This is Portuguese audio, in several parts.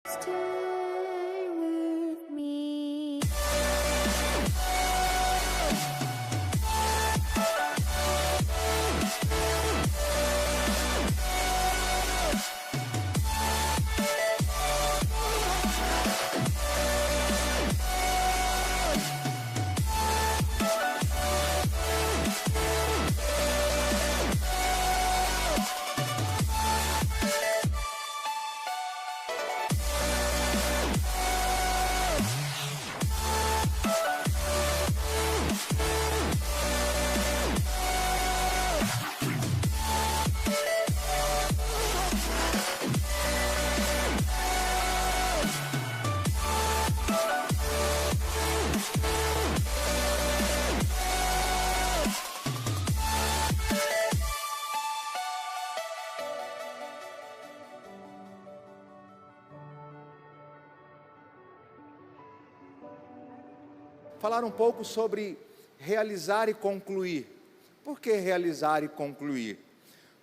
Stay with me. Falar um pouco sobre realizar e concluir. Por que realizar e concluir?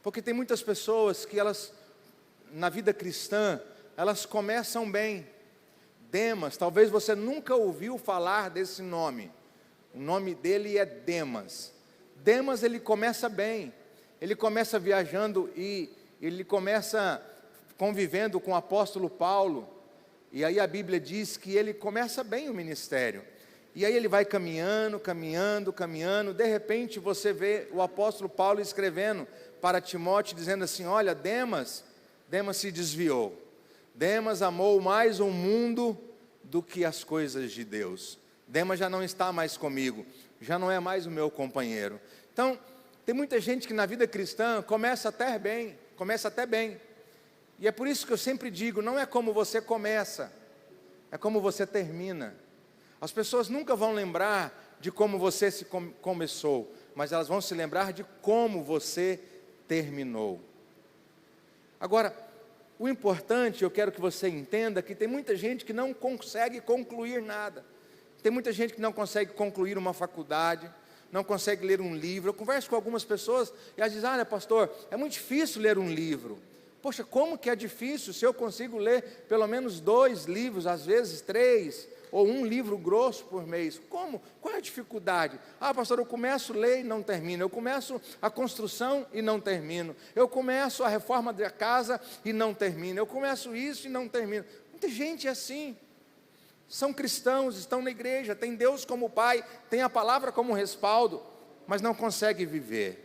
Porque tem muitas pessoas que elas, na vida cristã, elas começam bem. Demas, talvez você nunca ouviu falar desse nome. O nome dele é Demas. Demas, ele começa bem. Ele começa viajando e ele começa convivendo com o apóstolo Paulo. E aí a Bíblia diz que ele começa bem o ministério. E aí ele vai caminhando, de repente você vê o apóstolo Paulo escrevendo para Timóteo, dizendo assim: olha, Demas se desviou, Demas amou mais o mundo do que as coisas de Deus, Demas já não está mais comigo, já não é mais o meu companheiro. Então, tem muita gente que na vida cristã começa até bem, e é por isso que eu sempre digo, não é como você começa, é como você termina. As pessoas nunca vão lembrar de como você começou, mas elas vão se lembrar de como você terminou. Agora, o importante, eu quero que você entenda que tem muita gente que não consegue concluir nada. Tem muita gente que não consegue concluir uma faculdade, não consegue ler um livro. Eu converso com algumas pessoas e elas dizem: olha, pastor, é muito difícil ler um livro. Poxa, como que é difícil se eu consigo ler pelo menos 2 livros, às vezes 3, ou um livro grosso por mês? Como? Qual é a dificuldade? Ah, pastor, eu começo a ler e não termino, eu começo a construção e não termino, eu começo a reforma da casa e não termino, eu começo isso e não termino. Muita gente é assim, são cristãos, estão na igreja, tem Deus como Pai, tem a palavra como respaldo, mas não consegue viver.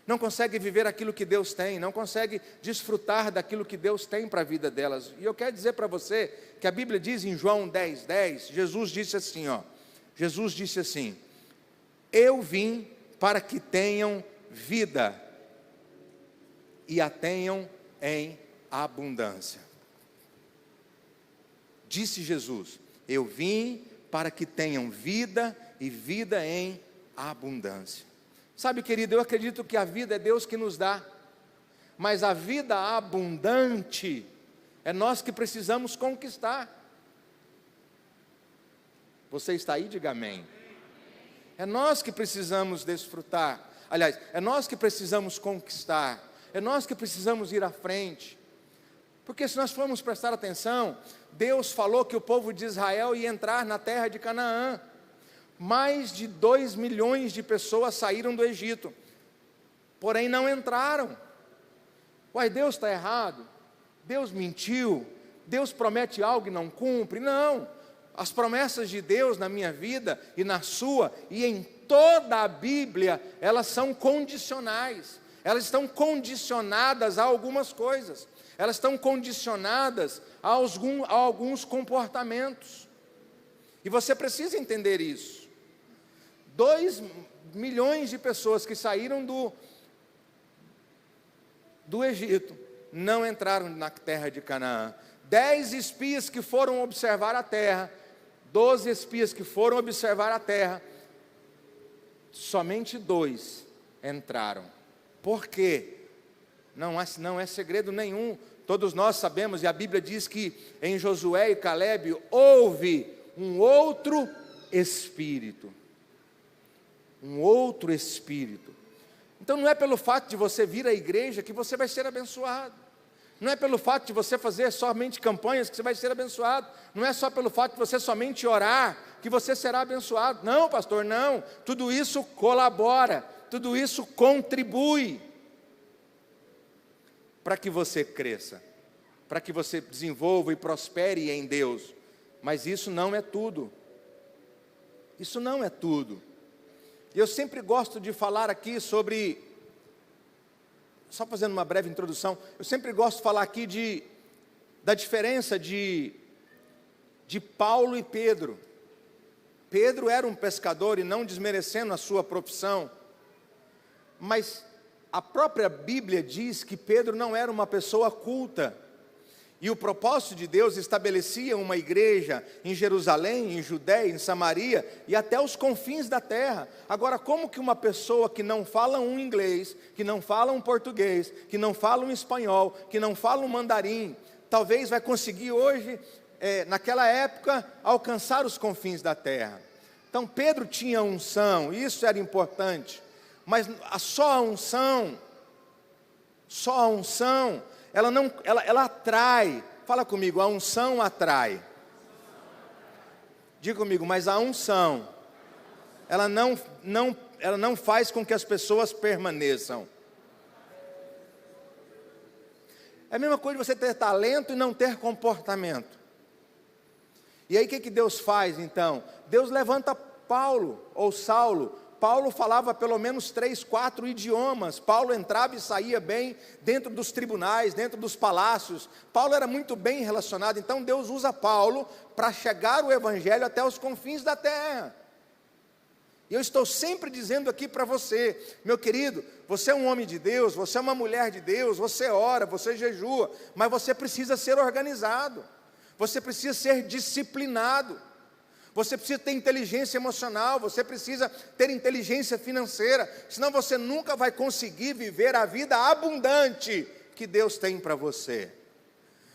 Não consegue viver aquilo que Deus tem, não consegue desfrutar daquilo que Deus tem para a vida delas. E eu quero dizer para você que a Bíblia diz em João 10:10, Jesus disse assim: eu vim para que tenham vida e a tenham em abundância. Disse Jesus: eu vim para que tenham vida e vida em abundância. Sabe, querido, eu acredito que a vida é Deus que nos dá, mas a vida abundante é nós que precisamos conquistar. Você está aí? Diga amém. É nós que precisamos desfrutar, aliás, é nós que precisamos conquistar, é nós que precisamos ir à frente, porque se nós formos prestar atenção, Deus falou que o povo de Israel ia entrar na terra de Canaã. Mais de 2 milhões de pessoas saíram do Egito, porém não entraram. Uai, Deus está errado? Deus mentiu? Deus promete algo e não cumpre? Não, as promessas de Deus na minha vida e na sua, e em toda a Bíblia, elas são condicionais, elas estão condicionadas a algumas coisas, elas estão condicionadas a alguns comportamentos, e você precisa entender isso. 2 milhões de pessoas que saíram do Egito não entraram na terra de Canaã. 10 espias que foram observar a terra, 12 espias que foram observar a terra, somente 2 entraram. Por quê? Não é segredo nenhum, todos nós sabemos, e a Bíblia diz que em Josué e Calebe houve um outro espírito. Um outro espírito. Então não é pelo fato de você vir à igreja que você vai ser abençoado. Não é pelo fato de você fazer somente campanhas que você vai ser abençoado. Não é só pelo fato de você somente orar que você será abençoado. Não, pastor, não. Tudo isso colabora, tudo isso contribui para que você cresça, para que você desenvolva e prospere em Deus. Mas isso não é tudo. Isso não é tudo. E eu sempre gosto de falar aqui sobre, só fazendo uma breve introdução, eu sempre gosto de falar aqui da diferença de Paulo e Pedro. Pedro era um pescador, e não desmerecendo a sua profissão, mas a própria Bíblia diz que Pedro não era uma pessoa culta. E o propósito de Deus estabelecia uma igreja em Jerusalém, em Judéia, em Samaria e até os confins da terra. Agora, como que uma pessoa que não fala um inglês, que não fala um português, que não fala um espanhol, que não fala um mandarim, talvez vai conseguir hoje, naquela época, alcançar os confins da terra? Então, Pedro tinha unção, isso era importante, mas só a unção, ela atrai. Fala comigo, a unção atrai. Diga comigo, mas a unção, ela não faz com que as pessoas permaneçam. É a mesma coisa de você ter talento e não ter comportamento. E aí o que Deus faz então? Deus levanta Paulo ou Saulo. Paulo falava pelo menos 3, 4 idiomas. Paulo entrava e saía bem dentro dos tribunais, dentro dos palácios. Paulo era muito bem relacionado. Então Deus usa Paulo para chegar o evangelho até os confins da terra. E eu estou sempre dizendo aqui para você, meu querido, você é um homem de Deus, você é uma mulher de Deus, você ora, você jejua, mas você precisa ser organizado, você precisa ser disciplinado. Você precisa ter inteligência emocional, você precisa ter inteligência financeira, senão você nunca vai conseguir viver a vida abundante que Deus tem para você.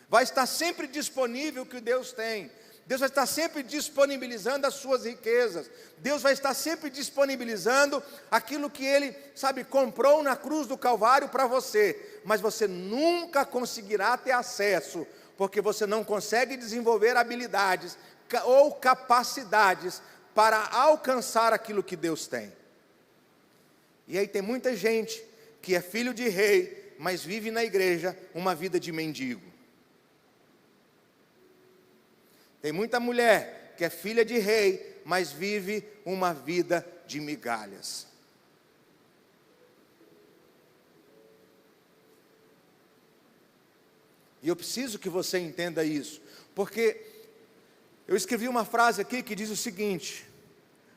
Vai estar sempre disponível o que Deus tem. Deus vai estar sempre disponibilizando as suas riquezas. Deus vai estar sempre disponibilizando aquilo que Ele, comprou na cruz do Calvário para você. Mas você nunca conseguirá ter acesso, porque você não consegue desenvolver habilidades ou capacidades para alcançar aquilo que Deus tem. E aí tem muita gente que é filho de rei, mas vive na igreja uma vida de mendigo. Tem muita mulher que é filha de rei, mas vive uma vida de migalhas. E eu preciso que você entenda isso, porque eu escrevi uma frase aqui que diz o seguinte: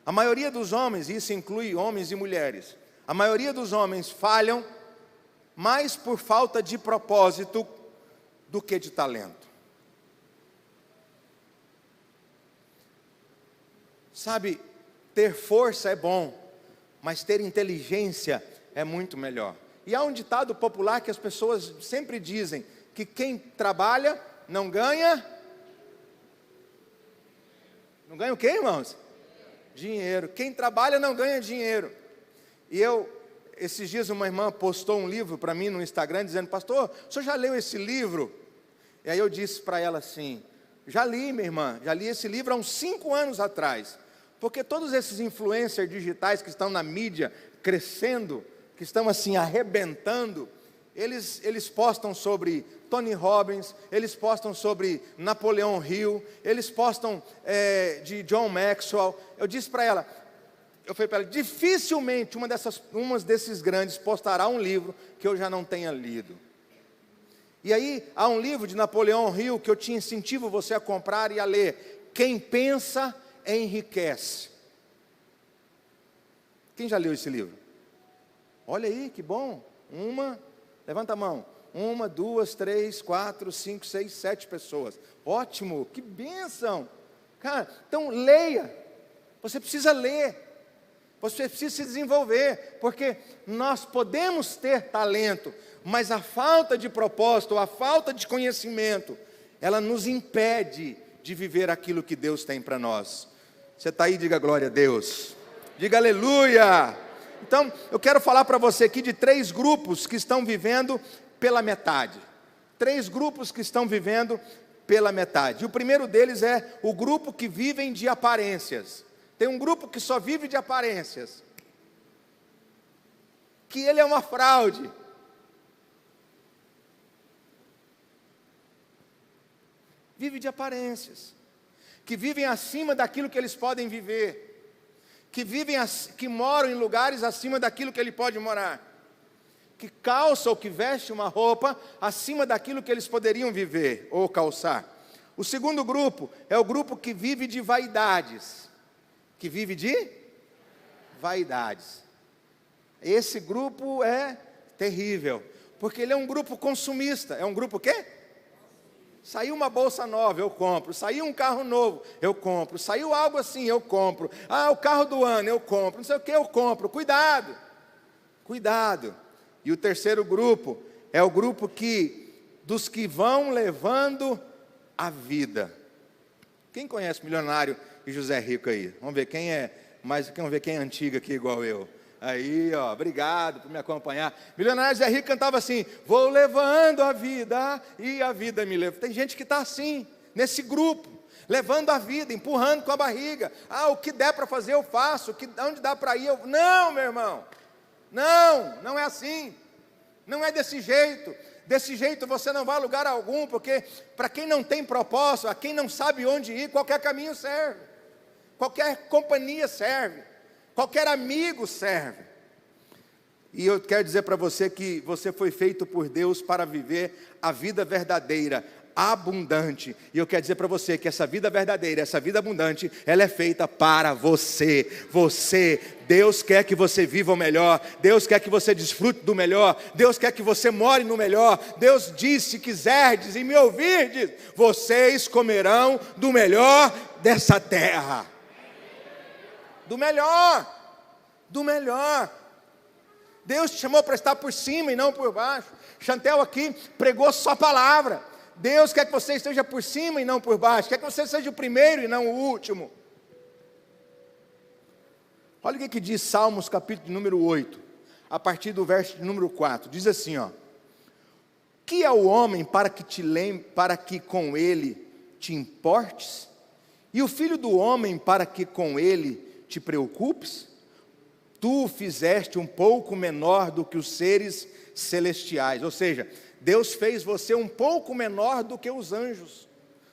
a maioria dos homens, e isso inclui homens e mulheres, a maioria dos homens falham mais por falta de propósito do que de talento. Ter força é bom, mas ter inteligência é muito melhor. E há um ditado popular que as pessoas sempre dizem, que quem trabalha não ganha... Não ganha o quê, irmãos? Dinheiro. Quem trabalha não ganha dinheiro. E esses dias uma irmã postou um livro para mim no Instagram, dizendo: pastor, o senhor já leu esse livro? E aí eu disse para ela assim: já li, minha irmã, já li esse livro há uns 5 anos atrás. Porque todos esses influencers digitais que estão na mídia, crescendo, que estão assim arrebentando, eles postam sobre Tony Robbins, eles postam sobre Napoleão Hill, eles postam de John Maxwell. Eu disse para ela, eu falei para ela, dificilmente uma desses grandes postará um livro que eu já não tenha lido. E aí há um livro de Napoleão Hill que eu te incentivo você a comprar e a ler. Quem pensa enriquece. Quem já leu esse livro? Olha aí, que bom. Levanta a mão. 1, 2, 3, 4, 5, 6, 7 pessoas. Ótimo, que bênção. Cara, então leia. Você precisa ler. Você precisa se desenvolver. Porque nós podemos ter talento, mas a falta de propósito, a falta de conhecimento, ela nos impede de viver aquilo que Deus tem para nós. Você está aí, diga glória a Deus. Diga aleluia. Então, eu quero falar para você aqui de 3 grupos que estão vivendo pela metade. 3 grupos que estão vivendo pela metade. E o primeiro deles é o grupo que vivem de aparências. Tem um grupo que só vive de aparências, que ele é uma fraude. Vive de aparências, que vivem acima daquilo que eles podem viver, que moram em lugares acima daquilo que ele pode morar, que calça ou que veste uma roupa acima daquilo que eles poderiam viver ou calçar. O segundo grupo é o grupo que vive de vaidades, Esse grupo é terrível, porque ele é um grupo consumista. É um grupo o quê? Saiu uma bolsa nova, eu compro. Saiu um carro novo, eu compro. Saiu algo assim, eu compro. Ah, o carro do ano, eu compro. Não sei o que, eu compro. Cuidado, cuidado. E o terceiro grupo é o grupo dos que vão levando a vida. Quem conhece Milionário e José Rico aí? Vamos ver quem é antigo aqui igual eu. Aí, ó, obrigado por me acompanhar. Milionário José Rico cantava assim: vou levando a vida e a vida me leva. Tem gente que está assim, nesse grupo, levando a vida, empurrando com a barriga. Ah, o que der para fazer eu faço, onde dá para ir eu... Não, meu irmão, não é assim, não é desse jeito. Desse jeito você não vai a lugar algum, porque para quem não tem propósito, a quem não sabe onde ir, qualquer caminho serve, qualquer companhia serve, qualquer amigo serve. E eu quero dizer para você que você foi feito por Deus para viver a vida verdadeira, abundante. E eu quero dizer para você que essa vida verdadeira, essa vida abundante, ela é feita para você. Deus quer que você viva o melhor, Deus quer que você desfrute do melhor, Deus quer que você more no melhor. Deus disse: se quiserdes e me ouvirdes, vocês comerão do melhor dessa terra. Do melhor. Deus te chamou para estar por cima e não por baixo. Chantel aqui pregou só a palavra. Deus quer que você esteja por cima e não por baixo, quer que você seja o primeiro e não o último. Olha o que diz Salmos capítulo número 8, a partir do verso de número 4, diz assim, ó: que é o homem para que com ele te importes? E o filho do homem para que com ele te preocupes? Tu o fizeste um pouco menor do que os seres celestiais. Ou seja, Deus fez você um pouco menor do que os anjos,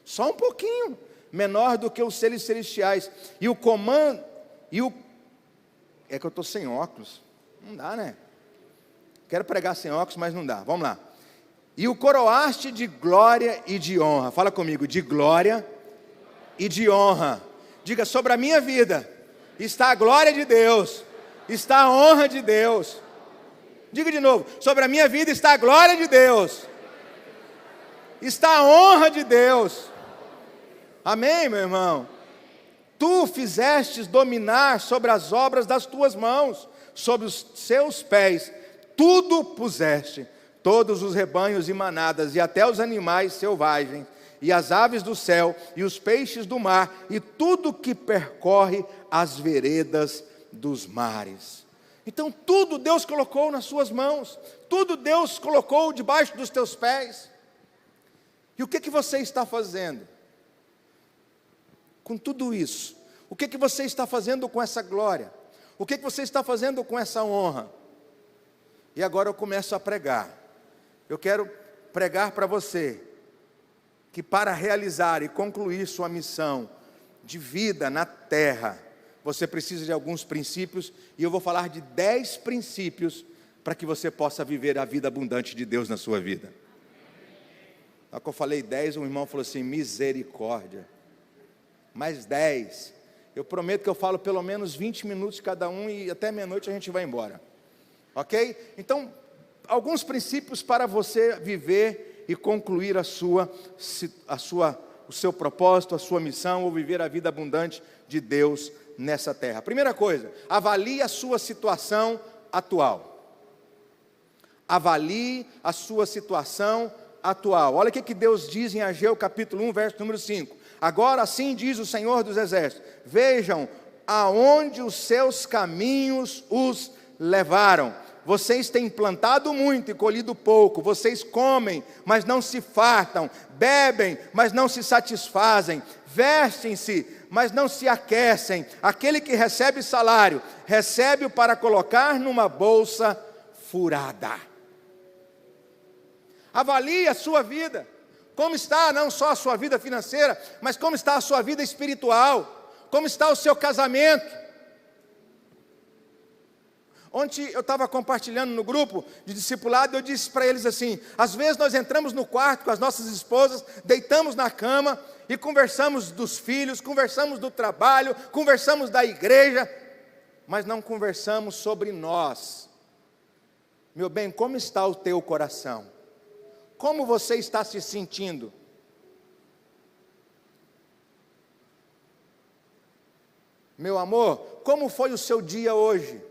só um pouquinho menor do que os seres celestiais. E o comando, é que eu estou sem óculos, não dá, né? Quero pregar sem óculos, mas não dá, vamos lá. E o coroaste de glória e de honra. Fala comigo: de glória e de honra. Diga: sobre a minha vida está a glória de Deus, está a honra de Deus. Diga de novo: sobre a minha vida está a glória de Deus, está a honra de Deus. Amém, meu irmão? Tu fizestes dominar sobre as obras das tuas mãos, sobre os seus pés tudo puseste, todos os rebanhos e manadas, e até os animais selvagens, e as aves do céu, e os peixes do mar, e tudo que percorre as veredas dos mares. Então tudo Deus colocou nas suas mãos, tudo Deus colocou debaixo dos teus pés. E o que você está fazendo com tudo isso? O que você está fazendo com essa glória? O que você está fazendo com essa honra? E agora eu começo a pregar. Eu quero pregar para você que para realizar e concluir sua missão de vida na terra, você precisa de alguns princípios, e eu vou falar de 10 princípios para que você possa viver a vida abundante de Deus na sua vida. Na hora que eu falei 10, um irmão falou assim: misericórdia, mais 10, eu prometo que eu falo pelo menos 20 minutos cada um, e até meia-noite a gente vai embora, ok? Então, alguns princípios para você viver e concluir o seu propósito, a sua missão, ou viver a vida abundante de Deus nessa terra. Primeira coisa: avalie a sua situação atual. Avalie a sua situação atual. Olha o que Deus diz em Ageu capítulo 1, verso número 5. Agora assim diz o Senhor dos Exércitos: vejam aonde os seus caminhos os levaram, vocês têm plantado muito e colhido pouco, vocês comem, mas não se fartam, bebem, mas não se satisfazem, vestem-se, mas não se aquecem. Aquele que recebe salário, recebe-o para colocar numa bolsa furada. Avalie a sua vida, como está não só a sua vida financeira, mas como está a sua vida espiritual, como está o seu casamento. Ontem eu estava compartilhando no grupo de discipulado, eu disse para eles assim, às vezes nós entramos no quarto com as nossas esposas, deitamos na cama e conversamos dos filhos, conversamos do trabalho, conversamos da igreja, mas não conversamos sobre nós. Meu bem, como está o teu coração? Como você está se sentindo? Meu amor, como foi o seu dia hoje?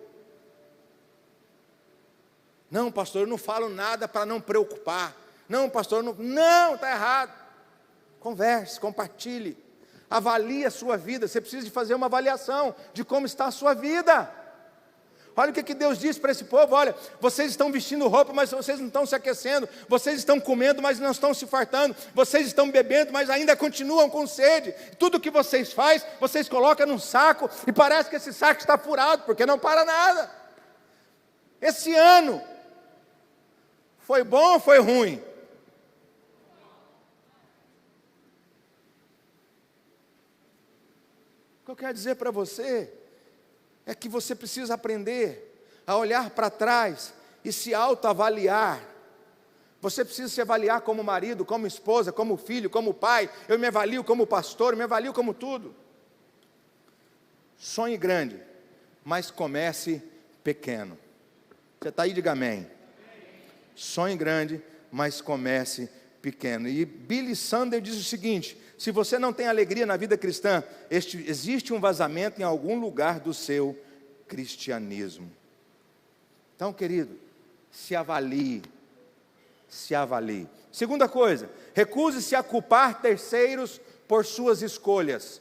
Não, pastor, eu não falo nada para não preocupar. Não, pastor, não, está errado. Converse, compartilhe, avalie a sua vida. Você precisa de fazer uma avaliação de como está a sua vida. Olha o que Deus diz para esse povo, olha, vocês estão vestindo roupa, mas vocês não estão se aquecendo, vocês estão comendo, mas não estão se fartando, vocês estão bebendo, mas ainda continuam com sede. Tudo que vocês fazem, vocês colocam num saco, e parece que esse saco está furado, porque não para nada. Esse ano, foi bom ou foi ruim? O que eu quero dizer para você é que você precisa aprender a olhar para trás e se autoavaliar. Você precisa se avaliar como marido, como esposa, como filho, como pai. Eu me avalio como pastor, eu me avalio como tudo. Sonhe grande, mas comece pequeno. Você está aí, diga amém. Sonhe grande, mas comece pequeno. E Billy Sunday diz o seguinte: se você não tem alegria na vida cristã, existe um vazamento em algum lugar do seu cristianismo. Então, querido, se avalie. Se avalie. Segunda coisa, recuse-se a culpar terceiros por suas escolhas.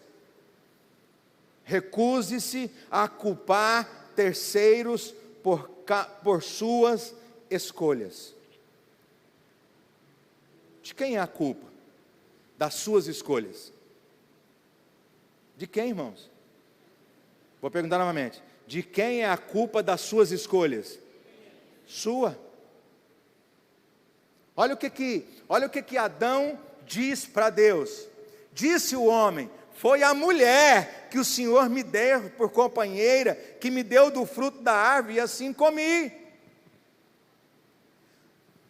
Recuse-se a culpar terceiros por suas escolhas. De quem é a culpa? Das suas escolhas. De quem, irmãos? Vou perguntar novamente. De quem é a culpa das suas escolhas? Sua. Olha o que Adão diz para Deus. Disse o homem: foi a mulher que o Senhor me deu por companheira, que me deu do fruto da árvore, e assim comi.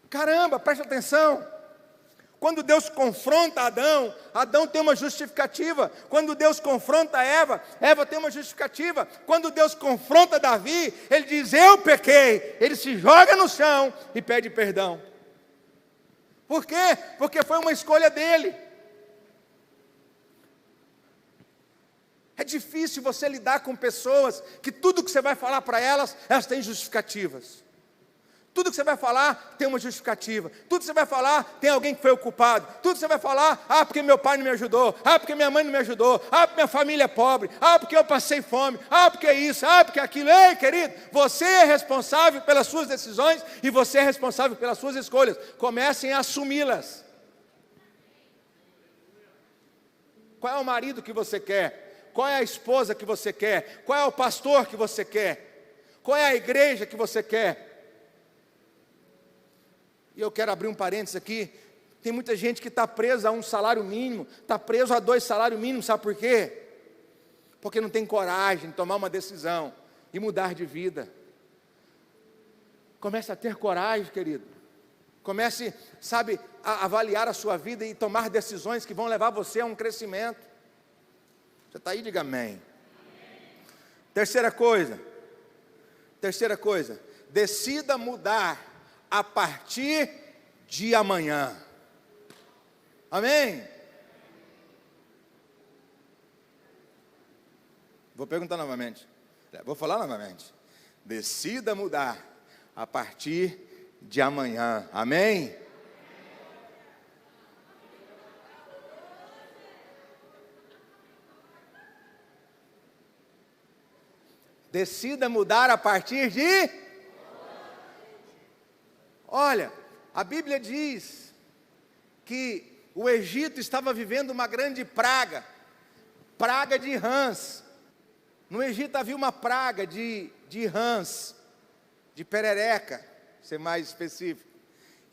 Caramba, preste atenção. Quando Deus confronta Adão, Adão tem uma justificativa. Quando Deus confronta Eva, Eva tem uma justificativa. Quando Deus confronta Davi, ele diz: eu pequei. Ele se joga no chão e pede perdão. Por quê? Porque foi uma escolha dele. É difícil você lidar com pessoas que tudo que você vai falar para elas, elas têm justificativas. Tudo que você vai falar tem uma justificativa. Tudo que você vai falar tem alguém que foi o culpado. Tudo que você vai falar, porque meu pai não me ajudou, porque minha mãe não me ajudou, porque minha família é pobre, porque eu passei fome, porque isso, porque aquilo. Ei, querido, você é responsável pelas suas decisões e você é responsável pelas suas escolhas. Comecem a assumi-las. Qual é o marido que você quer? Qual é a esposa que você quer? Qual é o pastor que você quer? Qual é a igreja que você quer? E eu quero abrir um parênteses aqui. Tem muita gente que está presa a um salário mínimo, está preso a 2 salários mínimos, sabe por quê? Porque não tem coragem de tomar uma decisão e mudar de vida. Comece a ter coragem, querido. Comece, a avaliar a sua vida e tomar decisões que vão levar você a um crescimento. Você está aí, diga amém. Terceira coisa, decida mudar a partir de amanhã. Amém? Vou perguntar novamente. Vou falar novamente. Decida mudar a partir de amanhã. Amém? Decida mudar a partir de... Olha, a Bíblia diz que o Egito estava vivendo uma grande praga de rãs. No Egito havia uma praga de rãs, de perereca, ser mais específico.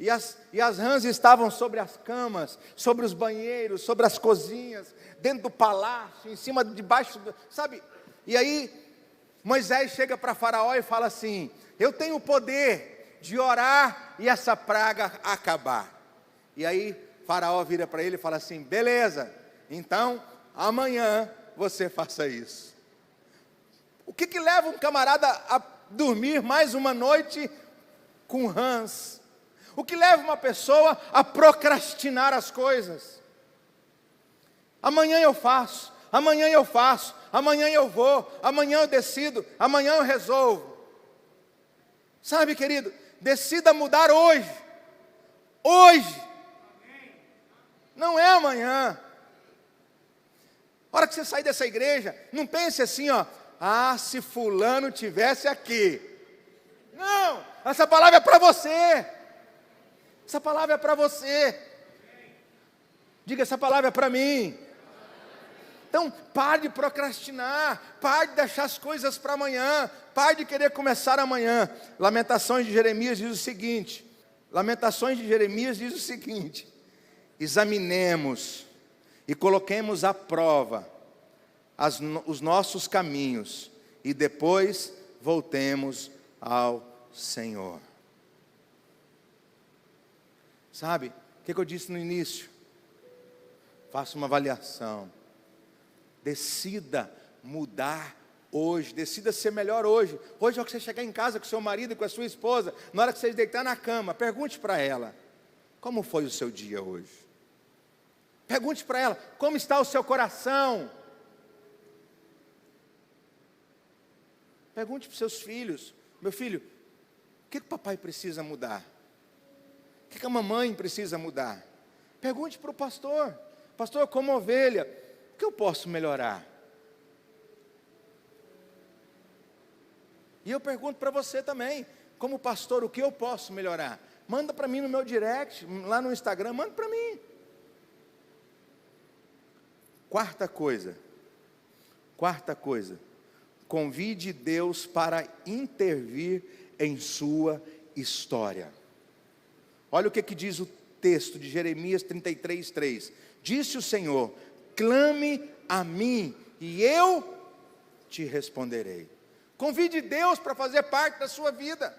E as rãs estavam sobre as camas, sobre os banheiros, sobre as cozinhas, dentro do palácio, em cima, debaixo, sabe? E aí, Moisés chega para Faraó e fala assim: eu tenho o poder de orar e essa praga acabar. E aí, Faraó vira para ele e fala assim: beleza, então, amanhã você faça isso. O que leva um camarada a dormir mais uma noite com rãs? O que leva uma pessoa a procrastinar as coisas? Amanhã eu faço, amanhã eu faço, amanhã eu vou, amanhã eu decido, amanhã eu resolvo. Sabe, querido, decida mudar hoje. Hoje. Não é amanhã. A hora que você sair dessa igreja, não pense assim, ó: ah, se fulano tivesse aqui. Não, essa palavra é para você. Essa palavra é para você. Diga: essa palavra é para mim. Então, pare de procrastinar, pare de deixar as coisas para amanhã, pare de querer começar amanhã. Lamentações de Jeremias diz o seguinte: examinemos e coloquemos à prova os nossos caminhos, e depois voltemos ao Senhor. Sabe, o que eu disse no início? Faça uma avaliação. Decida mudar hoje, decida ser melhor hoje. Hoje é que você chegar em casa com seu marido e com a sua esposa, na hora que você deitar na cama, pergunte para ela: como foi o seu dia hoje? Pergunte para ela: como está o seu coração? Pergunte para os seus filhos: meu filho, o que o papai precisa mudar? O que a mamãe precisa mudar? Pergunte para o pastor: pastor, como ovelha, o que eu posso melhorar? E eu pergunto para você também, como pastor, o que eu posso melhorar? Manda para mim no meu direct, lá no Instagram, manda para mim. Quarta coisa, convide Deus para intervir em sua história. Olha o que diz o texto de Jeremias 33:3. Disse o Senhor: clame a mim e eu te responderei. Convide Deus para fazer parte da sua vida.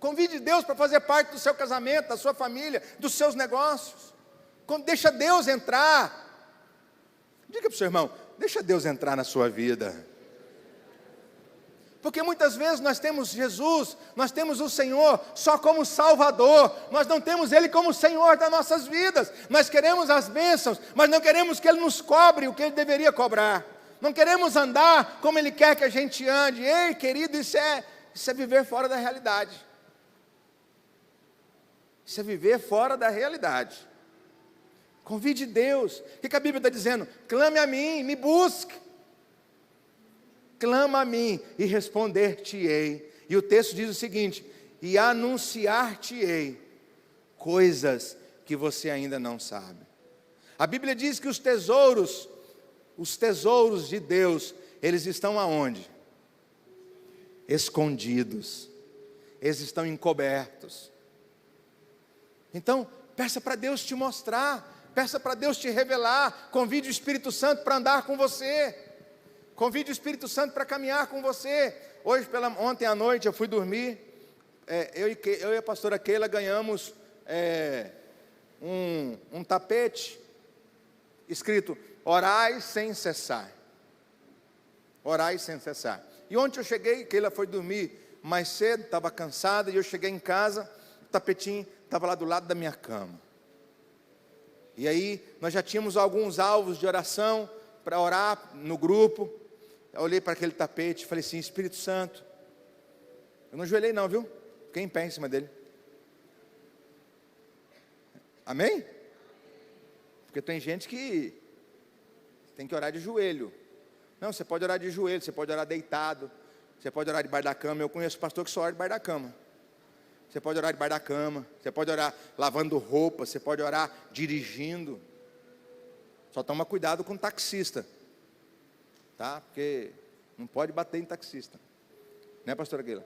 Convide Deus para fazer parte do seu casamento, da sua família, dos seus negócios. Deixa Deus entrar. Diga para o seu irmão: deixa Deus entrar na sua vida. Porque muitas vezes nós temos Jesus, nós temos o Senhor só como Salvador, nós não temos Ele como Senhor das nossas vidas. Nós queremos as bênçãos, mas não queremos que Ele nos cobre o que Ele deveria cobrar. Não queremos andar como Ele quer que a gente ande. Ei, querido, isso é viver fora da realidade. Isso é viver fora da realidade. Convide Deus. O que a Bíblia está dizendo? Clame a mim, me busque. Clama a mim e responder-te-ei. E o texto diz o seguinte: e anunciar-te-ei coisas que você ainda não sabe. A Bíblia diz que os tesouros de Deus, eles estão aonde? Escondidos. Eles estão encobertos. Então, peça para Deus te mostrar, peça para Deus te revelar. Convide o Espírito Santo para andar com você. Convide o Espírito Santo para caminhar com você. Ontem à noite eu fui dormir, eu e a pastora Keila ganhamos um tapete escrito: orai sem cessar. Orai sem cessar. E ontem eu cheguei, Keila foi dormir mais cedo, estava cansada, e eu cheguei em casa, o tapetinho estava lá do lado da minha cama. E aí nós já tínhamos alguns alvos de oração para orar no grupo. Eu olhei para aquele tapete e falei assim: Espírito Santo, eu não ajoelhei não, viu? Fiquei em pé em cima dele. Amém? Porque tem gente que tem que orar de joelho. Não, você pode orar de joelho, você pode orar deitado, você pode orar debaixo da cama. Eu conheço pastor que só ora debaixo da cama. Você pode orar debaixo da cama, você pode orar lavando roupa, você pode orar dirigindo. Só toma cuidado com o taxista, tá? Porque não pode bater em taxista, né, pastora Guila?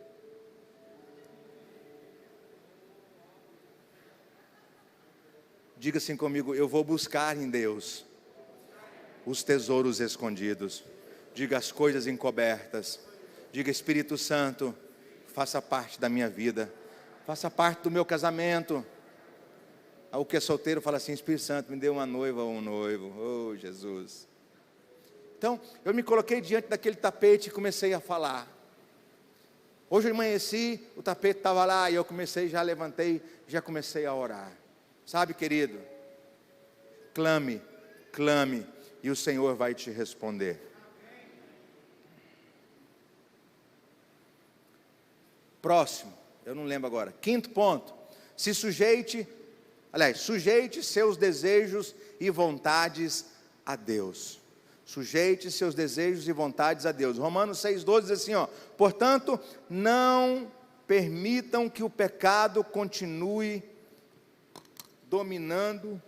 Diga assim comigo: eu vou buscar em Deus os tesouros escondidos. Diga: as coisas encobertas. Diga: Espírito Santo, faça parte da minha vida, faça parte do meu casamento. O que é solteiro fala assim: Espírito Santo, me dê uma noiva ou um noivo. Oh, Jesus. Então, eu me coloquei diante daquele tapete e comecei a falar. Hoje eu amanheci, o tapete estava lá e eu comecei, já levantei, já comecei a orar. Sabe, querido, clame, clame, e o Senhor vai te responder. Próximo, eu não lembro agora. Quinto ponto: sujeite seus desejos e vontades a Deus. Sujeite seus desejos e vontades a Deus. Romanos 6,12 diz assim, portanto, não permitam que o pecado continue dominando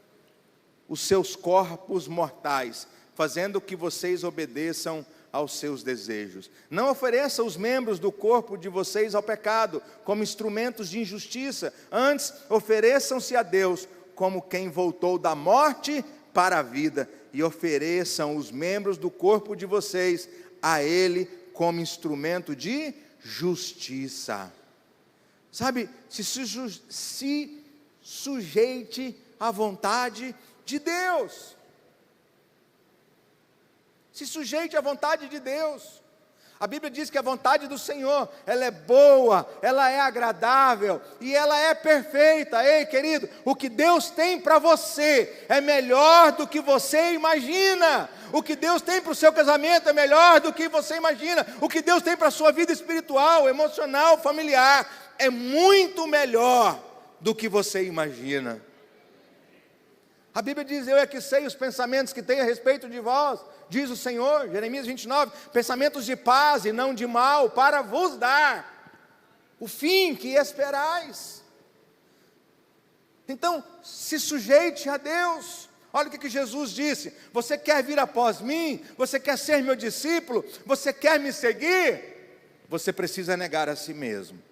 os seus corpos mortais, fazendo que vocês obedeçam aos seus desejos. Não ofereça os membros do corpo de vocês ao pecado, como instrumentos de injustiça. Antes, ofereçam-se a Deus, como quem voltou da morte para a vida, e ofereçam os membros do corpo de vocês a Ele, como instrumento de justiça. Sabe, se sujeite à vontade de Deus. Se sujeite à vontade de Deus. A Bíblia diz que a vontade do Senhor, ela é boa, ela é agradável e ela é perfeita. Ei, querido, o que Deus tem para você é melhor do que você imagina. O que Deus tem para o seu casamento é melhor do que você imagina. O que Deus tem para a sua vida espiritual, emocional, familiar, é muito melhor do que você imagina. A Bíblia diz: eu é que sei os pensamentos que tenho a respeito de vós, diz o Senhor, Jeremias 29, pensamentos de paz e não de mal, para vos dar o fim que esperais. Então, se sujeite a Deus. Olha o que Jesus disse: você quer vir após mim? Você quer ser meu discípulo? Você quer me seguir? Você precisa negar a si mesmo,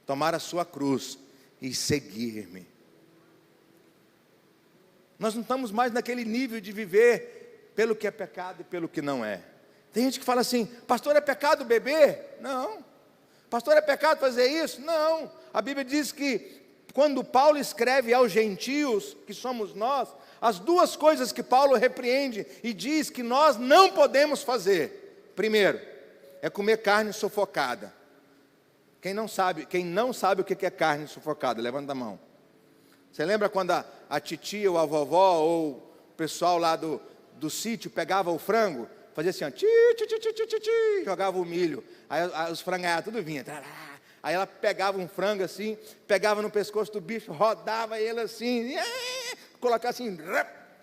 tomar a sua cruz e seguir-me. Nós não estamos mais naquele nível de viver pelo que é pecado e pelo que não é. Tem gente que fala assim: pastor, é pecado beber? Não. Pastor, é pecado fazer isso? Não. A Bíblia diz que quando Paulo escreve aos gentios, que somos nós, as duas coisas que Paulo repreende e diz que nós não podemos fazer: primeiro, é comer carne sufocada. Quem não sabe o que é carne sufocada? Levanta a mão. Você lembra quando a titia ou a vovó ou o pessoal lá do sítio pegava o frango, fazia assim, jogava o milho, aí os frangaiados tudo vinha, aí ela pegava um frango assim, pegava no pescoço do bicho, rodava ele assim, colocava assim,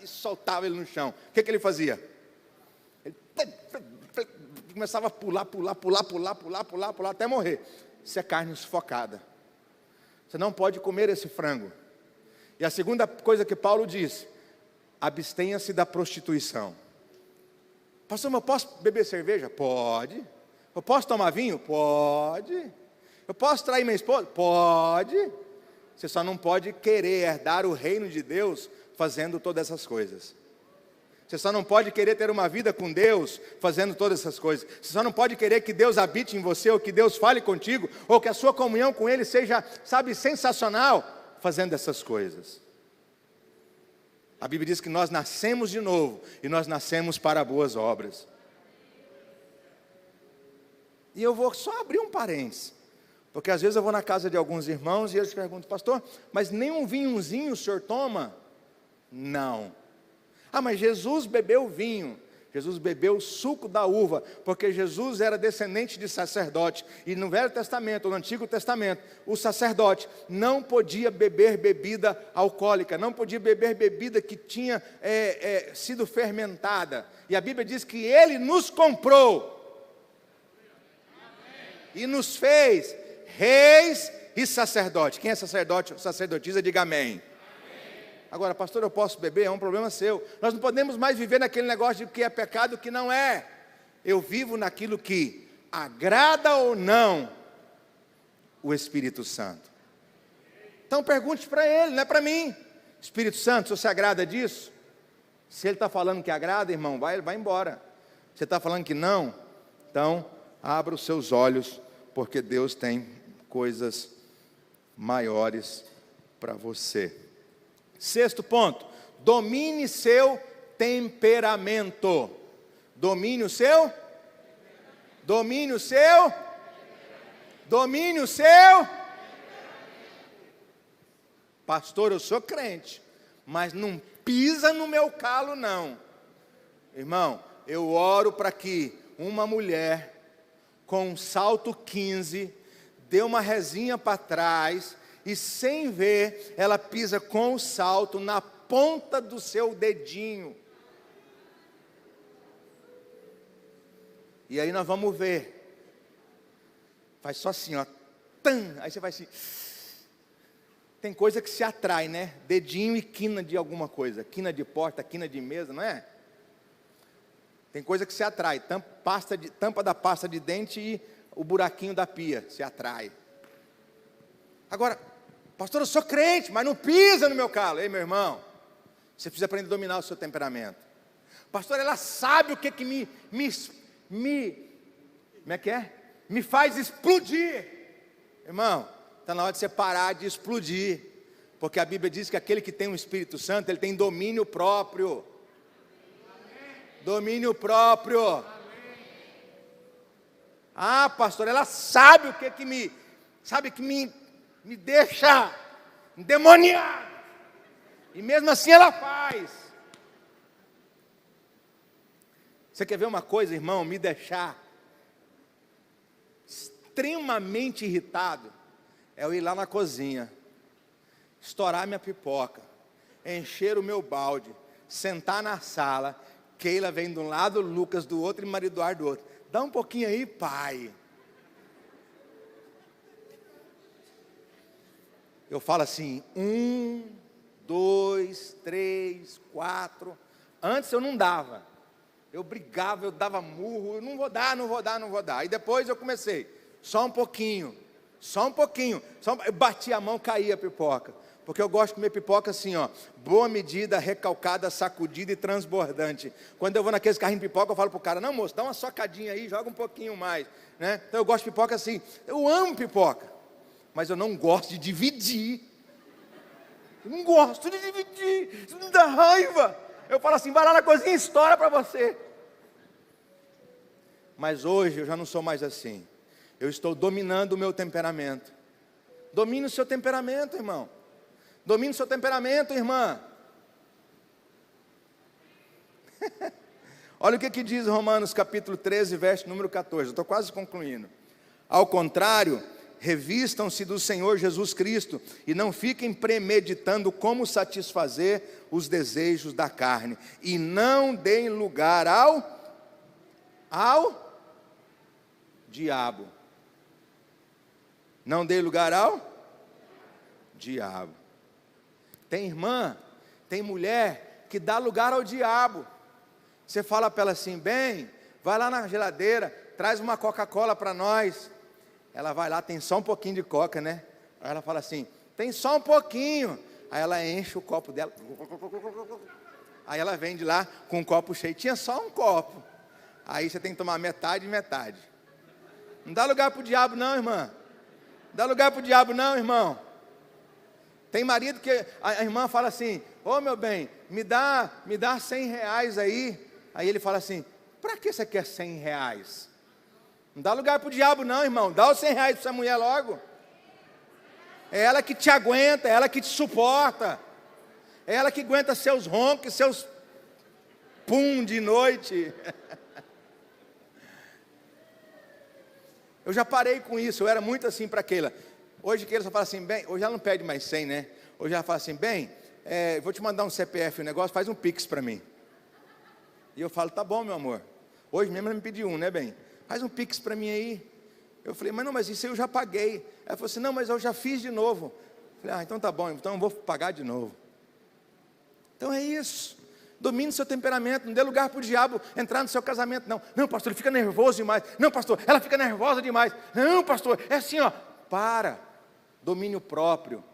e soltava ele no chão. O que ele fazia? Ele começava a pular, até morrer. Isso é carne sufocada. Você não pode comer esse frango. E a segunda coisa que Paulo diz: abstenha-se da prostituição. Pastor, mas eu posso beber cerveja? Pode. Eu posso tomar vinho? Pode. Eu posso trair minha esposa? Pode. Você só não pode querer herdar o reino de Deus fazendo todas essas coisas. Você só não pode querer ter uma vida com Deus fazendo todas essas coisas. Você só não pode querer que Deus habite em você, ou que Deus fale contigo, ou que a sua comunhão com Ele seja, sensacional, fazendo essas coisas. A Bíblia diz que nós nascemos de novo, e nós nascemos para boas obras. E eu vou só abrir um parênteses, porque às vezes eu vou na casa de alguns irmãos e eles perguntam: pastor, mas nem um vinhozinho o senhor toma? Não. Ah, mas Jesus bebeu vinho. Jesus bebeu o suco da uva, porque Jesus era descendente de sacerdote, e no Velho Testamento, no Antigo Testamento, o sacerdote não podia beber bebida alcoólica, não podia beber bebida que tinha sido fermentada, e a Bíblia diz que Ele nos comprou, e nos fez reis e sacerdote. Quem é sacerdote ou sacerdotisa, diga amém. Agora, pastor, eu posso beber? É um problema seu. Nós não podemos mais viver naquele negócio de que é pecado, que não é. Eu vivo naquilo que agrada ou não o Espírito Santo. Então pergunte para ele, não é para mim. Espírito Santo, você agrada disso? Se ele está falando que agrada, irmão, vai embora. Você está falando que não? Então, abra os seus olhos, porque Deus tem coisas maiores para você. Sexto ponto, domine seu temperamento. Domine o seu? Domine o seu? Domine o seu? Pastor, eu sou crente, mas não pisa no meu calo não. Irmão, eu oro para que uma mulher com um salto 15 dê uma rezinha para trás e sem ver, ela pisa com o salto na ponta do seu dedinho. E aí nós vamos ver. Faz só assim, ó. Tam! Aí você vai assim. Tem coisa que se atrai, né? Dedinho e quina de alguma coisa. Quina de porta, quina de mesa, não é? Tem coisa que se atrai. Tampa da pasta de dente e o buraquinho da pia se atrai. Agora, pastor, eu sou crente, mas não pisa no meu calo. Ei, meu irmão, você precisa aprender a dominar o seu temperamento. Pastor, ela sabe o que como é que é? Me faz explodir. Irmão, está na hora de você parar de explodir. Porque a Bíblia diz que aquele que tem o Espírito Santo, ele tem domínio próprio. Domínio próprio. Ah, pastor, ela sabe o que me deixa endemoniado. E mesmo assim ela faz. Você quer ver uma coisa, irmão, me deixar extremamente irritado? É eu ir lá na cozinha, estourar minha pipoca, encher o meu balde, sentar na sala, Keila vem de um lado, Lucas do outro e Maria Eduardo do outro. Dá um pouquinho aí, pai. Eu falo assim, 1, 2, 3, 4. Antes eu não dava. Eu brigava, eu dava murro, eu não vou dar. Aí depois eu comecei, só um pouquinho. Eu batia a mão, caía a pipoca. Porque eu gosto de comer pipoca assim, ó, boa medida, recalcada, sacudida e transbordante. Quando eu vou naqueles carrinhos de pipoca, eu falo pro cara, não moço, dá uma socadinha aí, joga um pouquinho mais, né? Então eu gosto de pipoca assim, eu amo pipoca, mas eu não gosto de dividir. Eu não gosto de dividir, isso me dá raiva. Eu falo assim, vai lá na cozinha e estoura para você. Mas hoje eu já não sou mais assim. Eu estou dominando o meu temperamento. Domine o seu temperamento, irmão. Domine o seu temperamento, irmã. Olha o que diz Romanos capítulo 13, verso número 14. Eu estou quase concluindo. Ao contrário, revistam-se do Senhor Jesus Cristo e não fiquem premeditando como satisfazer os desejos da carne. E não deem lugar ao diabo. Não dê lugar ao diabo. Tem irmã, tem mulher que dá lugar ao diabo. Você fala para ela assim, bem, vai lá na geladeira, traz uma Coca-Cola para nós. Ela vai lá, tem só um pouquinho de coca, né? Aí ela fala assim, tem só um pouquinho. Aí ela enche o copo dela. Aí ela vem de lá com um copo cheio. Tinha só um copo. Aí você tem que tomar metade e metade. Não dá lugar para o diabo não, irmã. Não dá lugar para o diabo não, irmão. Tem marido que a irmã fala assim, ô meu bem, me dá 100 reais aí. Aí ele fala assim, para que você quer 100 reais? Não dá lugar para o diabo não, irmão. Dá os 100 reais para essa mulher logo. É ela que te aguenta, é ela que te suporta. É ela que aguenta seus roncos, seus pum de noite. Eu já parei com isso, eu era muito assim para Keila. Hoje Keila só fala assim, bem, hoje ela não pede mais 100, né? Hoje ela fala assim, bem, vou te mandar um CPF, um negócio, faz um Pix para mim. E eu falo, tá bom, meu amor. Hoje mesmo ela me pediu um, né, bem? Faz um Pix para mim aí. Eu falei, mas não, mas isso aí eu já paguei. Ela falou assim, não, mas eu já fiz de novo. Eu falei, então tá bom, então eu vou pagar de novo. Então é isso. Domine seu temperamento, não dê lugar para o diabo entrar no seu casamento, não. Não, pastor, ele fica nervoso demais. Não, pastor, ela fica nervosa demais. Não, pastor, é assim, ó. Para. Domínio próprio.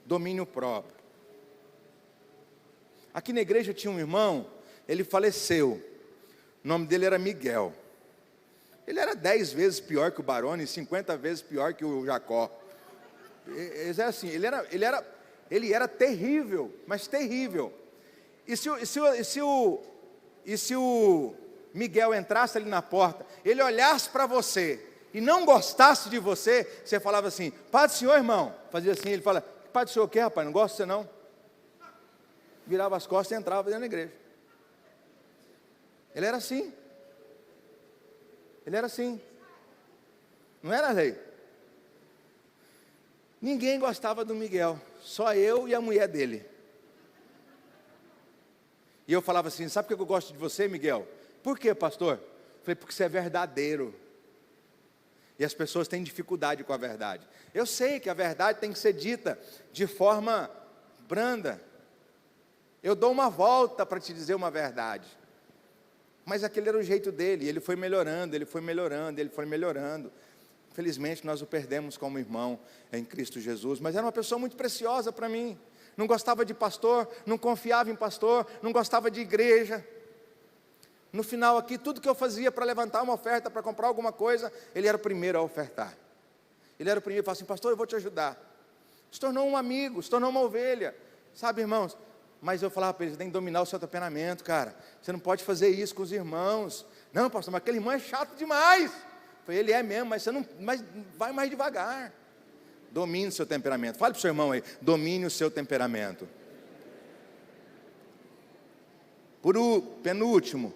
Domínio próprio. Aqui na igreja tinha um irmão, ele faleceu. O nome dele era Miguel. Ele era 10 vezes pior que o Barone, 50 vezes pior que o Jacó. Ele era assim, ele era terrível, mas terrível. E se o Miguel entrasse ali na porta, ele olhasse para você e não gostasse de você, você falava assim, paz do Senhor, irmão. Fazia assim, ele fala, paz do Senhor o quê, rapaz? Não gosto de você não? Virava as costas e entrava dentro da igreja. Ele era assim. Ele era assim. Não era, rei? Ninguém gostava do Miguel, só eu e a mulher dele. E eu falava assim, sabe por que eu gosto de você, Miguel? Por quê, pastor? Eu falei, porque você é verdadeiro. E as pessoas têm dificuldade com a verdade. Eu sei que a verdade tem que ser dita de forma branda. Eu dou uma volta para te dizer uma verdade. Mas aquele era o jeito dele, ele foi melhorando, ele foi melhorando, ele foi melhorando. Infelizmente nós o perdemos como irmão em Cristo Jesus, mas era uma pessoa muito preciosa para mim. Não gostava de pastor, não confiava em pastor, não gostava de igreja. No final aqui, tudo que eu fazia para levantar uma oferta, para comprar alguma coisa, ele era o primeiro a ofertar. Ele era o primeiro a falar assim, pastor, eu vou te ajudar. Se tornou um amigo, se tornou uma ovelha. Sabe, irmãos? Mas eu falava para ele, você tem que dominar o seu temperamento, cara. Você não pode fazer isso com os irmãos. Não, pastor, mas aquele irmão é chato demais. Eu falei, ele é mesmo, mas vai mais devagar. Domine o seu temperamento. Fale para o seu irmão aí, domine o seu temperamento. Penúltimo.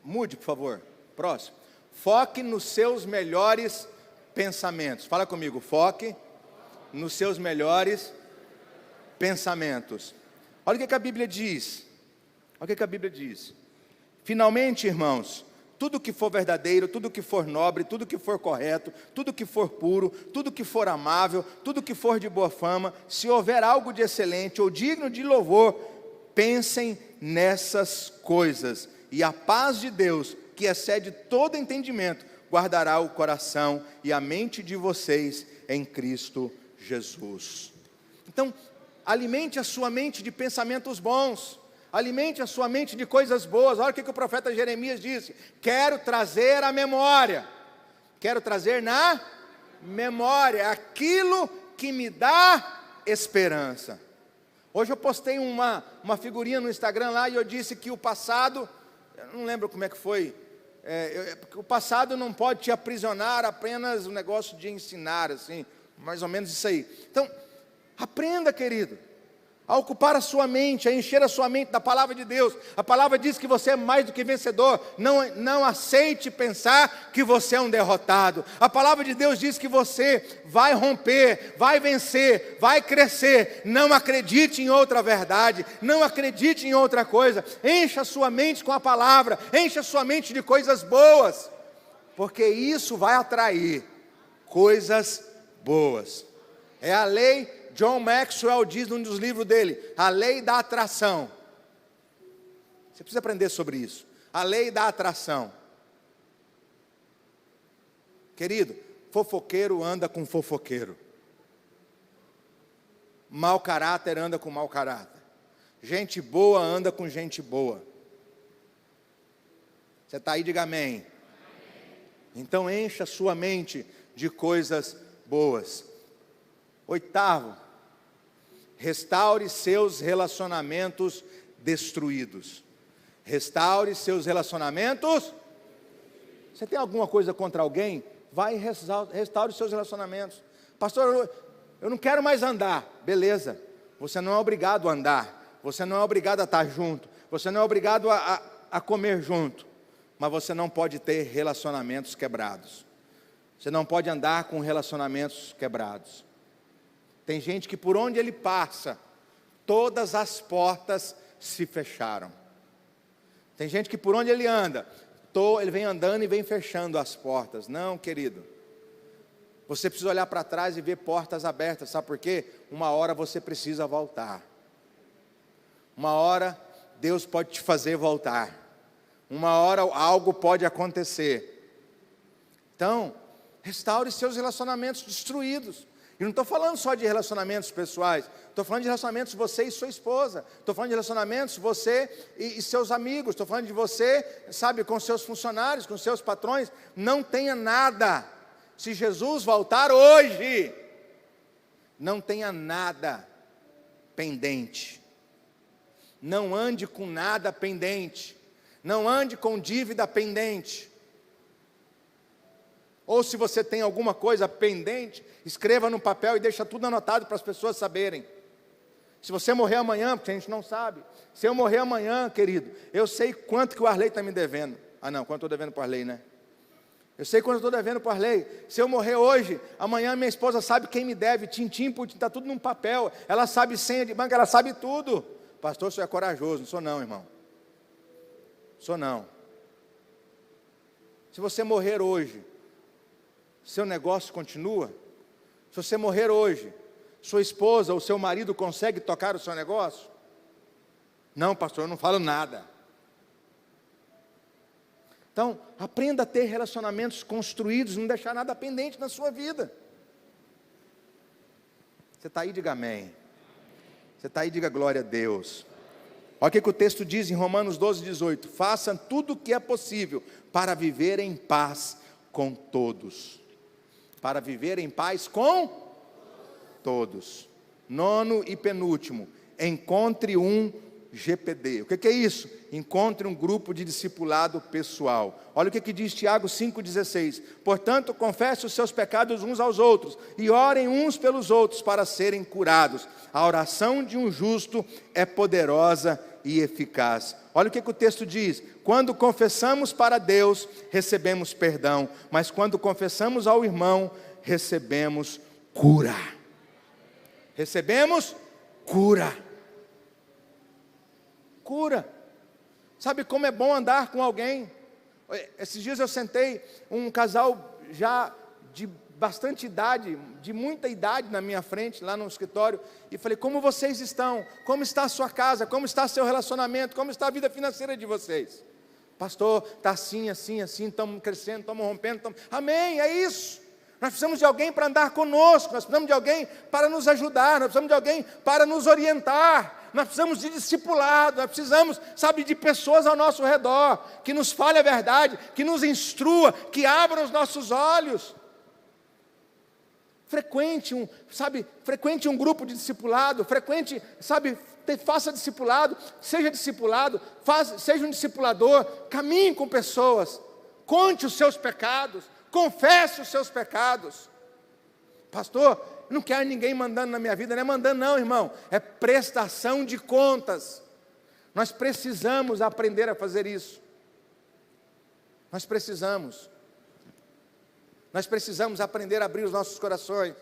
Mude, por favor. Próximo. Foque nos seus melhores pensamentos. Fala comigo, foque nos seus melhores pensamentos. Olha o que a Bíblia diz. Olha o que a Bíblia diz. Finalmente, irmãos, tudo que for verdadeiro, tudo que for nobre, tudo que for correto, tudo que for puro, tudo que for amável, tudo que for de boa fama, se houver algo de excelente ou digno de louvor, pensem nessas coisas. E a paz de Deus, que excede todo entendimento, guardará o coração e a mente de vocês em Cristo Jesus. Então, alimente a sua mente de pensamentos bons. Alimente a sua mente de coisas boas. Olha o que o profeta Jeremias disse. Quero trazer à memória. Quero trazer na memória aquilo que me dá esperança. Hoje eu postei uma figurinha no Instagram lá e eu disse que o passado, eu não lembro como é que foi, o passado não pode te aprisionar, apenas o negócio de ensinar, assim, mais ou menos isso aí. Então, aprenda, querido, a ocupar a sua mente, a encher a sua mente da palavra de Deus. A palavra diz que você é mais do que vencedor. Não aceite pensar que você é um derrotado. A palavra de Deus diz que você vai romper, vai vencer, vai crescer. Não acredite em outra verdade, não acredite em outra coisa. Encha a sua mente com a palavra, encha a sua mente de coisas boas, porque isso vai atrair coisas boas. É a lei. John Maxwell diz num dos livros dele, a lei da atração. Você precisa aprender sobre isso. A lei da atração. Querido, fofoqueiro anda com fofoqueiro. Mau caráter anda com mau caráter. Gente boa anda com gente boa. Você está aí, diga amém. Então encha a sua mente de coisas boas. Oitavo, restaure seus relacionamentos destruídos. Restaure seus relacionamentos. Você tem alguma coisa contra alguém? Vai e restaure seus relacionamentos. Pastor, eu não quero mais andar. Beleza, você não é obrigado a andar. Você não é obrigado a estar junto. Você não é obrigado a comer junto. Mas você não pode ter relacionamentos quebrados. Você não pode andar com relacionamentos quebrados. Tem gente que por onde ele passa, todas as portas se fecharam. Tem gente que por onde ele anda, ele vem andando e vem fechando as portas. Não, querido. Você precisa olhar para trás e ver portas abertas. Sabe por quê? Uma hora você precisa voltar. Uma hora Deus pode te fazer voltar. Uma hora algo pode acontecer. Então, restaure seus relacionamentos destruídos. E não estou falando só de relacionamentos pessoais. Estou falando de relacionamentos você e sua esposa. Estou falando de relacionamentos você e seus amigos. Estou falando de você, sabe, com seus funcionários, com seus patrões. Não tenha nada. Se Jesus voltar hoje, não tenha nada pendente. Não ande com nada pendente. Não ande com dívida pendente. Ou se você tem alguma coisa pendente, escreva no papel e deixa tudo anotado para as pessoas saberem. Se você morrer amanhã, porque a gente não sabe. Se eu morrer amanhã, querido, eu sei quanto que o Arley está me devendo. Ah não, quanto eu estou devendo para o Arley, né? Eu sei quanto eu estou devendo para o Arley. Se eu morrer hoje, amanhã minha esposa sabe quem me deve, tintim por tintim, está tudo num papel. Ela sabe senha de banco, ela sabe tudo. Pastor, você é corajoso. Não sou não, irmão. Sou não. Se você morrer hoje, seu negócio continua? Se você morrer hoje, sua esposa ou seu marido consegue tocar o seu negócio? Não, pastor, eu não falo nada. Então, aprenda a ter relacionamentos construídos, não deixar nada pendente na sua vida. Você está aí, diga amém. Você está aí, diga glória a Deus. Olha o que o texto diz em Romanos 12:18. Façam tudo o que é possível para viver em paz com todos. Para viver em paz com todos. Nono e penúltimo, encontre um GPD. O que é isso? Encontre um grupo de discipulado pessoal. Olha o que diz Tiago 5,16. Portanto, confesse os seus pecados uns aos outros e orem uns pelos outros para serem curados. A oração de um justo é poderosa e eficaz. Olha o que o texto diz. Quando confessamos para Deus, recebemos perdão, mas quando confessamos ao irmão, recebemos cura. Recebemos cura. Cura. Sabe como é bom andar com alguém? Esses dias eu sentei um casal já de bastante idade, de muita idade na minha frente, lá no escritório, e falei, como vocês estão? Como está a sua casa? Como está seu relacionamento? Como está a vida financeira de vocês? Pastor, está assim, assim, assim, estamos crescendo, estamos rompendo, amém, é isso. Nós precisamos de alguém para andar conosco, nós precisamos de alguém para nos ajudar, nós precisamos de alguém para nos orientar, nós precisamos de discipulado, nós precisamos, sabe, de pessoas ao nosso redor, que nos fale a verdade, que nos instrua, que abram os nossos olhos. Frequente um grupo de discipulado, faça discipulado, seja discipulado, seja um discipulador, caminhe com pessoas, conte os seus pecados, confesse os seus pecados. Pastor, não quero ninguém mandando na minha vida, não é mandando não, irmão, é prestação de contas. Nós precisamos aprender a fazer isso. Nós precisamos aprender a abrir os nossos corações.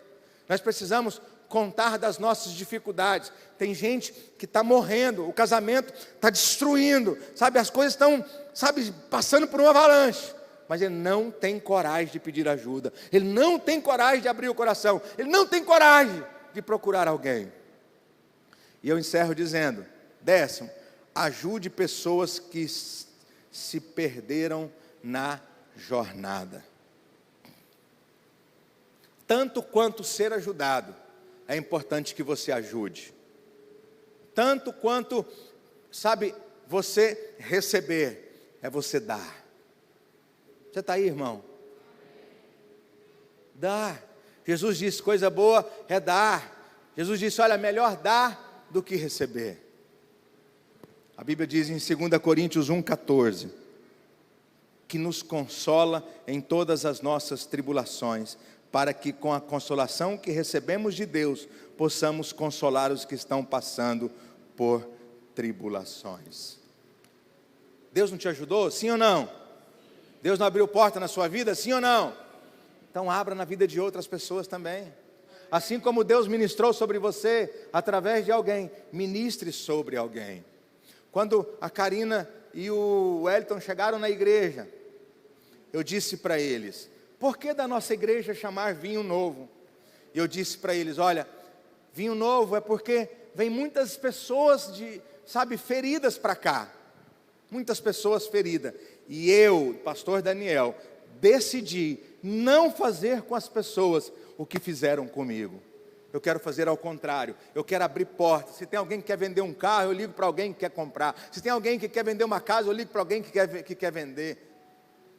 Nós precisamos contar das nossas dificuldades. Tem gente que está morrendo, o casamento está destruindo, as coisas estão, passando por uma avalanche. Mas ele não tem coragem de pedir ajuda. Ele não tem coragem de abrir o coração. Ele não tem coragem de procurar alguém. E eu encerro dizendo, 10º, ajude pessoas que se perderam na jornada. Tanto quanto ser ajudado, é importante que você ajude. Tanto quanto, você receber, é você dar. Você está aí, irmão? Dar. Jesus disse, coisa boa é dar. Jesus disse, olha, melhor dar do que receber. A Bíblia diz em 2 Coríntios 1,14, que nos consola em todas as nossas tribulações, para que com a consolação que recebemos de Deus, possamos consolar os que estão passando por tribulações. Deus não te ajudou? Sim ou não? Deus não abriu porta na sua vida? Sim ou não? Então abra na vida de outras pessoas também. Assim como Deus ministrou sobre você, através de alguém, ministre sobre alguém. Quando a Karina e o Wellington chegaram na igreja, eu disse para eles: por que da nossa igreja chamar vinho novo? E eu disse para eles: olha, vinho novo é porque vem muitas pessoas feridas para cá. Muitas pessoas feridas. E eu, pastor Daniel, decidi não fazer com as pessoas o que fizeram comigo. Eu quero fazer ao contrário. Eu quero abrir portas. Se tem alguém que quer vender um carro, eu ligo para alguém que quer comprar. Se tem alguém que quer vender uma casa, eu ligo para alguém que quer vender.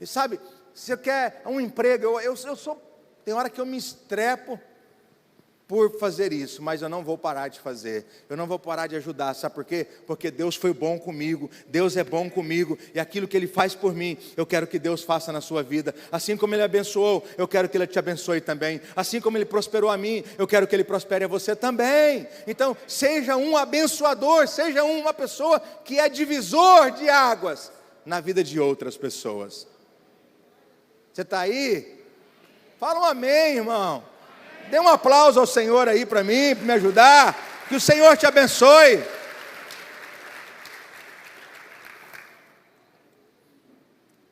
E sabe, se você quer um emprego, tem hora que eu me estrepo por fazer isso, mas eu não vou parar de fazer, eu não vou parar de ajudar, sabe por quê? Porque Deus foi bom comigo, Deus é bom comigo, e aquilo que Ele faz por mim, eu quero que Deus faça na sua vida. Assim como Ele abençoou, eu quero que Ele te abençoe também. Assim como Ele prosperou a mim, eu quero que Ele prospere a você também. Então, seja um abençoador, seja uma pessoa que é divisor de águas na vida de outras pessoas. Você está aí? Fala um amém, irmão. Dê um aplauso ao Senhor aí para mim, para me ajudar. Que o Senhor te abençoe.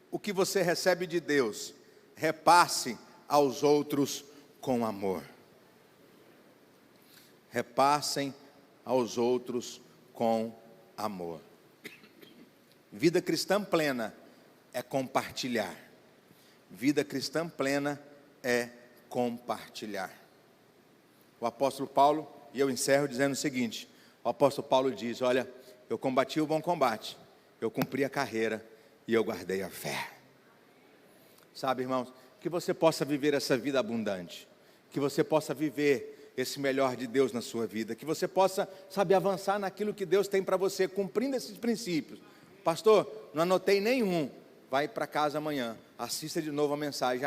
O que você recebe de Deus, repasse aos outros com amor. Repassem aos outros com amor. Vida cristã plena é compartilhar. Vida cristã plena é compartilhar. O apóstolo Paulo, e eu encerro dizendo o seguinte: o apóstolo Paulo diz: olha, eu combati o bom combate, eu cumpri a carreira e eu guardei a fé. Sabe, irmãos, que você possa viver essa vida abundante, que você possa viver esse melhor de Deus na sua vida, que você possa, avançar naquilo que Deus tem para você, cumprindo esses princípios. Pastor, não anotei nenhum. Vai para casa amanhã, assista de novo a mensagem.